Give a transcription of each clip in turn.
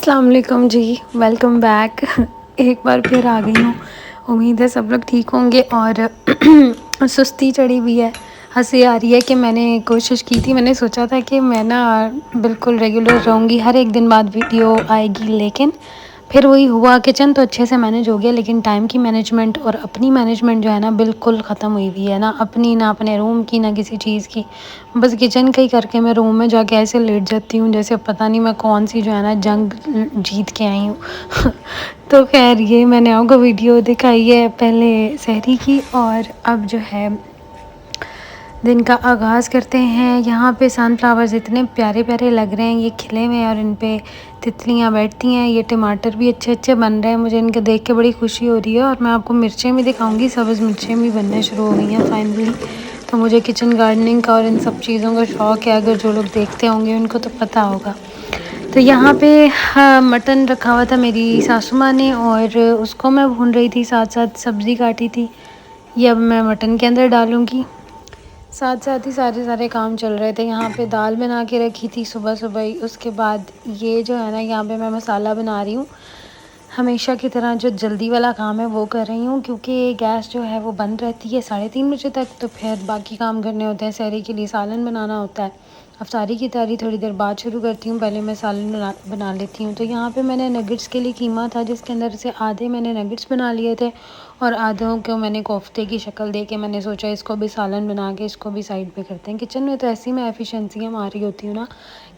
अस्सलाम वालेकुम जी। Welcome back. एक बार फिर आ गई हूँ। उम्मीद है सब लोग ठीक होंगे। और सुस्ती चढ़ी हुई है, हंसी आ रही है कि मैंने कोशिश की थी, मैंने सोचा था कि मैं ना बिल्कुल रेगुलर रहूँगी, हर एक दिन बाद वीडियो आएगी, लेकिन फिर वही हुआ। किचन तो अच्छे से मैनेज हो गया, लेकिन टाइम की मैनेजमेंट और अपनी मैनेजमेंट जो है ना बिल्कुल ख़त्म हुई हुई है। ना अपनी, ना अपने रूम की, ना किसी चीज़ की। बस किचन का ही करके मैं रूम में जाके ऐसे लेट जाती हूँ जैसे पता नहीं मैं कौन सी जो है ना जंग जीत के आई हूँ। तो खैर ये मैंने आपको वीडियो दिखाई है पहले सहरी की, और अब जो है दिन का आगाज़ करते हैं। यहाँ पे सनफ्लावर्स इतने प्यारे प्यारे लग रहे हैं, ये खिले हुए हैं और इन पे तितलियाँ बैठती हैं। ये टमाटर भी अच्छे अच्छे बन रहे हैं, मुझे इनके देख के बड़ी खुशी हो रही है। और मैं आपको मिर्चें भी दिखाऊंगी, सब्ज़ मिर्चें भी बनने शुरू हो गई हैं फाइनली। तो मुझे किचन गार्डनिंग का और इन सब चीज़ों का शौक़ है, अगर जो लोग देखते होंगे उनको तो पता होगा। तो यहाँ पे हाँ, मटन रखा हुआ था मेरी सासू माँ ने, और उसको मैं भून रही थी, साथ साथ सब्ज़ी काटी थी। ये अब मैं मटन के अंदर डालूँगी। साथ साथ ही सारे काम चल रहे थे। यहाँ पे दाल बना के रखी थी सुबह सुबह ही। उसके बाद ये जो है ना, यहाँ पे मैं मसाला बना रही हूँ। हमेशा की तरह जो जल्दी वाला काम है वो कर रही हूँ, क्योंकि गैस जो है वो बंद रहती है 3:30 बजे तक। तो फिर बाकी काम करने होते हैं, सहरी के लिए सालन बनाना होता है। अफ्तारी की तैयारी थोड़ी देर बाद शुरू करती हूँ, पहले मैं सालन बना लेती हूँ। तो यहाँ पे मैंने नगेट्स के लिए कीमा था, जिसके अंदर से आधे मैंने नगेट्स बना लिए थे और आधों को मैंने कोफ्ते की शक्ल दे के मैंने सोचा इसको भी सालन बना के इसको भी साइड पे करते हैं। किचन में तो ऐसी मैं एफिशिएंसियाँ मार रही होती हूँ ना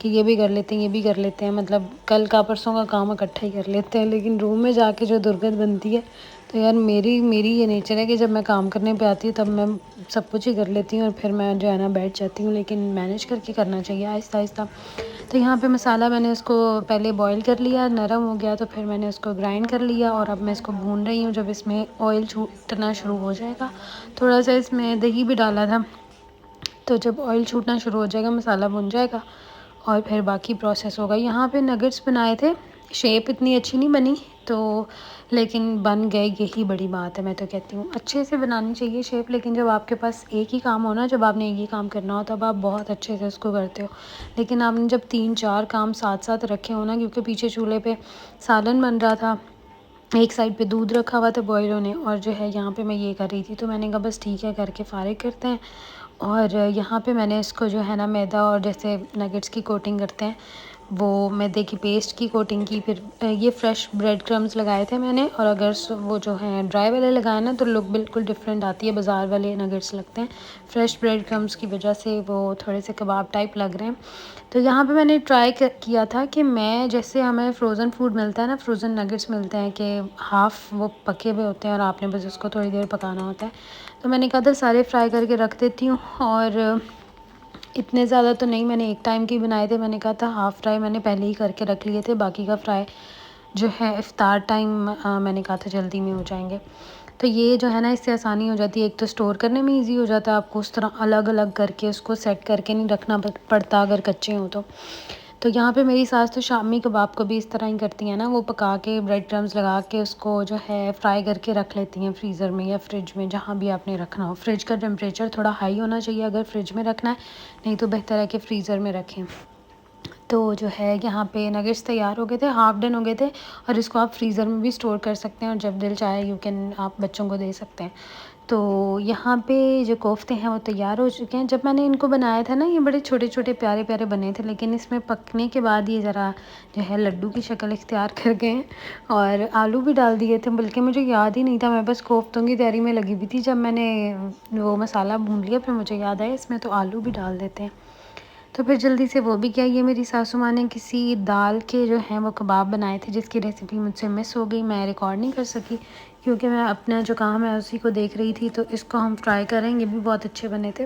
कि ये भी कर लेते हैं, ये भी कर लेते हैं, मतलब कल का परसों का काम इकट्ठा ही कर लेते हैं। लेकिन रूम में जाके जो दुर्गंध बनती है, तो यार मेरी ये नेचर है कि जब मैं काम करने पे आती हूँ तब मैं सब कुछ ही कर लेती हूँ और फिर मैं जो है ना बैठ जाती हूँ। लेकिन मैनेज करके करना चाहिए आहिस्ता आहिस्ता। तो यहाँ पे मसाला मैंने उसको पहले बॉईल कर लिया, नरम हो गया तो फिर मैंने उसको ग्राइंड कर लिया और अब मैं इसको भून रही हूँ। जब इसमें ऑयल छूटना शुरू हो जाएगा, थोड़ा सा इसमें दही भी डाला था, तो जब ऑयल छूटना शुरू हो जाएगा मसाला भुन जाएगा और फिर बाकी प्रोसेस होगा। यहाँ पे नगेट्स बनाए थे, शेप इतनी अच्छी नहीं बनी तो, लेकिन बन गए, यही बड़ी बात है। मैं तो कहती हूँ अच्छे से बनानी चाहिए शेप, लेकिन जब आपके पास एक ही काम हो ना, जब आपने एक ही काम करना हो तब आप बहुत अच्छे से उसको करते हो। लेकिन आपने जब 3-4 काम साथ साथ रखे हो ना, क्योंकि पीछे चूल्हे पे सालन बन रहा था, एक साइड पे दूध रखा हुआ था बॉयल होने, और जो है यहाँ पे मैं ये कर रही थी, तो मैंने कहा बस ठीक है करके फ़ारिग करते हैं। और यहाँ पे मैंने इसको जो है ना मैदा और जैसे नगेट्स की कोटिंग करते हैं वो मैदे की पेस्ट की कोटिंग की, फिर ये फ्रेश ब्रेड क्रम्स लगाए थे मैंने। और अगर वो जो है ड्राई वाले लगाए ना तो लुक बिल्कुल डिफरेंट आती है, बाज़ार वाले नगेट्स लगते हैं, फ्रेश ब्रेड क्रम्स की वजह से वो थोड़े से कबाब टाइप लग रहे हैं। तो यहाँ पे मैंने ट्राई किया था कि मैं, जैसे हमें फ़्रोज़न फूड मिलता है ना, फ़्रोज़न नगेट्स मिलते हैं कि हाफ़ वो पके हुए होते हैं और आपने बस उसको थोड़ी देर पकाना होता है। तो मैंने कहा था सारे फ्राई करके रख देती हूँ, और इतने ज़्यादा तो नहीं, मैंने एक टाइम के बनाए थे। मैंने कहा था हाफ़ फ्राई मैंने पहले ही करके रख लिए थे, बाकी का फ्राई जो है इफ़्तार टाइम मैंने कहा था जल्दी में हो जाएंगे। तो ये जो है ना इससे आसानी हो जाती है, एक तो स्टोर करने में इजी हो जाता है, आपको उस तरह अलग अलग करके उसको सेट करके नहीं रखना पड़ता अगर कच्चे हों तो। तो यहाँ पे मेरी सास तो शामी कबाब को भी इस तरह ही करती हैं ना, वो पका के ब्रेड क्रम्स लगा के उसको जो है फ्राई करके रख लेती हैं फ्रीज़र में या फ्रिज में, जहाँ भी आपने रखना हो। फ्रिज का टेम्परेचर थोड़ा हाई होना चाहिए अगर फ्रिज में रखना है, नहीं तो बेहतर है कि फ्रीज़र में रखें। तो जो है यहाँ पे नगेट्स तैयार हो गए थे, हाफ़ डन हो गए थे, और इसको आप फ्रीज़र में भी स्टोर कर सकते हैं और जब दिल चाहे यू कैन आप बच्चों को दे सकते हैं। तो यहाँ पे जो कोफ्ते हैं वो तैयार हो चुके हैं। जब मैंने इनको बनाया था ना, ये बड़े छोटे छोटे प्यारे प्यारे बने थे, लेकिन इसमें पकने के बाद ये ज़रा जो है लड्डू की शक्ल इख्तियार कर गए हैं। और आलू भी डाल दिए थे, बल्कि मुझे याद ही नहीं था, मैं बस कोफ्तों की तैयारी में लगी हुई थी। जब मैंने वो मसाला भून लिया फिर मुझे याद आया इसमें तो आलू भी डाल देते हैं, तो फिर जल्दी से वो भी किया। ये मेरी सासू माँ ने किसी दाल के जो हैं वो कबाब बनाए थे, जिसकी रेसिपी मुझसे मिस हो गई, मैं रिकॉर्ड नहीं कर सकी क्योंकि मैं अपना जो काम है उसी को देख रही थी। तो इसको हम ट्राई करेंगे, ये भी बहुत अच्छे बने थे।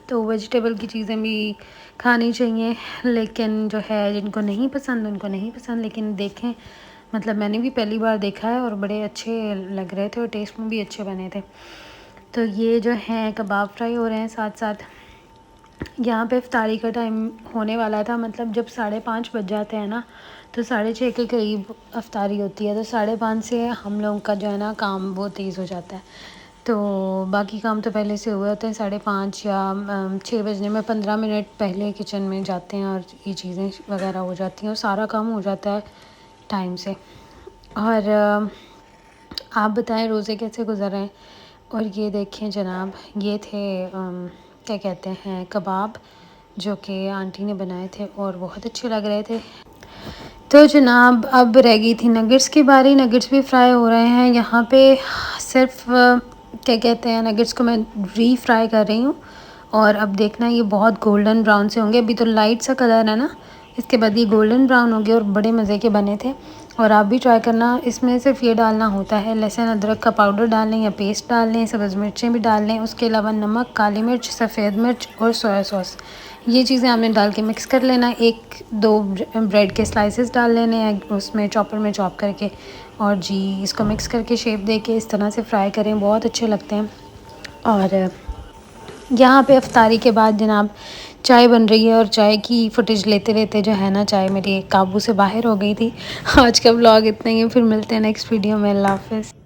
तो वेजिटेबल की चीज़ें भी खानी चाहिए, लेकिन जो है जिनको नहीं पसंद उनको नहीं पसंद, लेकिन देखें, मतलब मैंने भी पहली बार देखा है और बड़े अच्छे लग रहे थे और टेस्ट में भी अच्छे बने थे। तो ये जो है कबाब फ्राई हो रहे हैं साथ साथ। यहाँ पे इफ्तारी का टाइम होने वाला था, मतलब जब 5:30 बज जाते हैं ना, तो 6:30 के करीब इफ्तारी होती है, तो 5:30 से हम लोगों का जो है ना काम वो तेज़ हो जाता है। तो बाकी काम तो पहले से हुए होते हैं। 5:30 या 6 बजने में 15 मिनट पहले किचन में जाते हैं और ये चीज़ें वगैरह हो जाती हैं और सारा काम हो जाता है टाइम से। और आप बताएं रोज़े कैसे गुज़र रहे हैं। और ये देखें जनाब, ये थे क्या कहते हैं, कबाब, जो कि आंटी ने बनाए थे और बहुत अच्छे लग रहे थे। तो जनाब अब रह गई थी नगेट्स की बारी। नगेट्स भी फ्राई हो रहे हैं यहाँ पे। सिर्फ क्या कहते हैं, नगेट्स को मैं री-फ्राई कर रही हूँ और अब देखना ये बहुत गोल्डन ब्राउन से होंगे। अभी तो लाइट सा कलर है ना, इसके बाद ये गोल्डन ब्राउन हो गए और बड़े मज़े के बने थे। और आप भी ट्राई करना। इसमें सिर्फ ये डालना होता है, लहसुन अदरक का पाउडर डाल लें या पेस्ट डाल लें, सब्ज़ मिर्चें भी डाल लें, उसके अलावा नमक, काली मिर्च, सफ़ेद मिर्च और सोया सॉस, ये चीज़ें आपने डाल के मिक्स कर लेना। 1-2 ब्रेड के स्लाइसेस डाल लेने हैं उसमें चॉपर में चॉप करके, और जी इसको मिक्स करके शेप दे के इस तरह से फ्राई करें, बहुत अच्छे लगते हैं। और यहाँ पे अफ्तारी के बाद जनाब चाय बन रही है और चाय की फुटेज लेते लेते जो है ना, चाय मेरी काबू से बाहर हो गई थी। आज का व्लॉग इतना ही है, फिर मिलते हैं नेक्स्ट वीडियो में। अल्लाह हाफ़िज़।